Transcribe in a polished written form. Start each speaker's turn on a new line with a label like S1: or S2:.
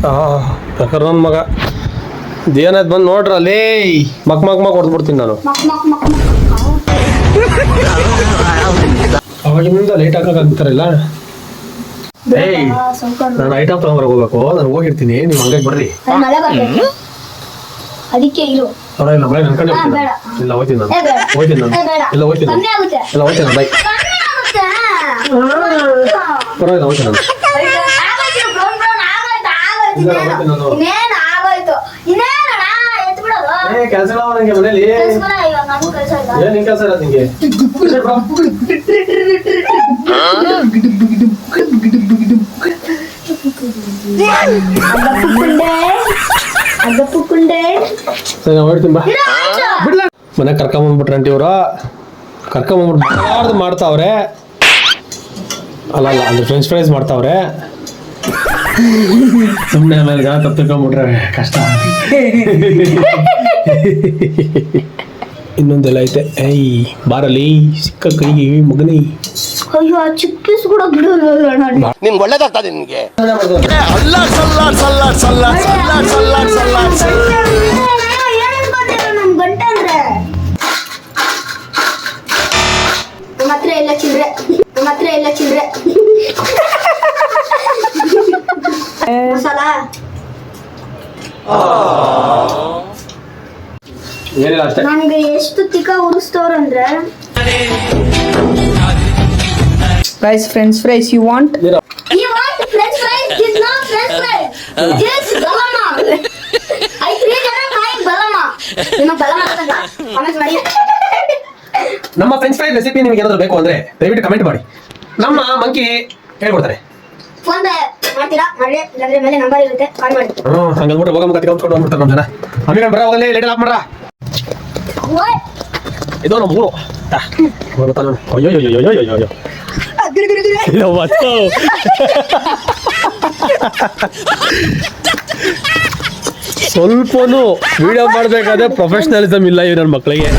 S1: ನನ್ನ ಮಗ ಏನಾಯ್ತು ಬಂದು ನೋಡ್ರಲ್ಲೇ ಮಕ್ ಹೊಡೆದ್ಬಿಡ್ತೀನಿ ನಾನು. ಅವಾಗಿಂದ ಲೇಟ್ ಆಗೋಕ್ಕಾಗ್ತಾರಲ್ಲ. ನಾನು ಐಟಮ್ ತಗೊಂಡ್ಬರಕ್ ಹೋಗ್ಬೇಕು, ನಾನು ಹೋಗಿರ್ತೀನಿ, ನೀವು ಹಂಗಾಗಿ ಬರ್ರಿ.
S2: ಅದಕ್ಕೆ ಇರು
S1: ಪರವಾಗಿಲ್ಲ ಬೈ, ನನ್ನ ಕಡೆ ಇಲ್ಲ ಹೋಗ್ತೀನಿ ನಾನು ಇಲ್ಲ ಹೋಗ್ತೀನಿ ಬೈ, ಪರವಾಗಿಲ್ಲ ಹೋಗ್ತೀನಿ ನಾನು. ಕೆಲಸ ನಂಗೆ ಮನೇಲಿ ಏನ್ ಕೆಲಸ ಇಲ್ಲ ನಿಂಗೆ. ಸರಿ ನಾವು ಹೇಳ್ತೀನಿ ಬಾ. ಮನೆಗೆ ಕರ್ಕೊಂಬಂದ್ಬಿಟ್ರೆ ಆಂಟಿ ಅವರು ಕರ್ಕೊಂಬಂದ್ಬಿಟ್ಟು ಮಾಡ್ತಾವ್ರೆ. ಅಲ್ಲ ಅಂದ್ರೆ ಫ್ರೆಂಚ್ ಫ್ರೈಸ್ ಮಾಡ್ತಾವ್ರೆ. ಸುಮ್ಮನೆ ಆಮೇಲೆ ಜನ ತಪ್ಪಿಕೊಂಡ್ಬಿಟ್ರೆ ಕಷ್ಟ. ಇನ್ನೊಂದೆಲ್ಲ ಐತೆ. ಬಾರಲ್ಲಿ ಸಿಕ್ಕ ಕೈಗೆ ಮಗನಿ.
S2: ಅಯ್ಯೋ ಚಿಕ್ಕೀಸ್ ಕೂಡ ಬಿಡೋಲ್ಲ.
S3: ನಿಮ್ಗೆ ಒಳ್ಳೇದಾಗ್ತದೆ ನಿಮ್ಗೆ.
S2: ನಮ್ ಗಂಟೆ ಅಂದ್ರೆ ನಮ್ಮ ಹತ್ರ ಎಲ್ಲ ಚಿಲ್ರೆ ಮಸಾಲ ನನಗೆ ಎಷ್ಟು ತಿಕ್ಕ ಉಡಿಸ್ತವ್ರಂದ್ರೆ
S4: French fries you want?
S2: You want French fries? This not French fries. This balama. I 3 ಜನ ಕಾಯಿ balama. ನಿಮ್ಮ balama ಅಂತ ಕಮೆಂಟ್ ಮಾಡಿ.
S1: ನಮ್ಮ ಫ್ರೆಂಚ್ ಫ್ರೈ ರೆಸಿಪಿ ನಿಮಗೆ ಏನಾದರೂ ಬೇಕು ಅಂದ್ರೆ ದಯವಿಟ್ಟು ಕಮೆಂಟ್ ಮಾಡಿ, ನಮ್ಮ ಮಂಕಿ ಹೇಳ್ಕೊಡ್ತಾರೆ.
S2: ಫೋನ್ ಪೇ ಮಾಡ್ತೀರಾ? ಮಾಡಿ, ಇಲ್ಲಾಂದ್ರೆ ಮೇಲೆ ನಂಬರ್ ಇರುತ್ತೆ, ಕಾಲ್ ಮಾಡಿ.
S1: ಹಂಗಂದ್ಬಿಟ್ಟು ಹೋಗೋ ಮುಖ ತೆಗೆದುಕೊಂಡು ಬಂದ್ಬಿಡ್ತಾರೆ ನಮ್ಮ ಜನ. ಆಮೇಲೆ ಬರ ಹೋಗಲೇ ಲೇಟ್ ಆಫ್ ಮಾಡ್ರ. ಇದು ನಮ್ಮ ಊರು. ಅಯ್ಯೋ ಸ್ವಲ್ಪನೂ ವಿಡಿಯೋ ಮಾಡ್ಬೇಕಾದ್ರೆ ಪ್ರೊಫೆಷನಲಿಸಮ್ ಇಲ್ಲ ಇವ್ ನನ್ನ ಮಕ್ಕಳಿಗೆ.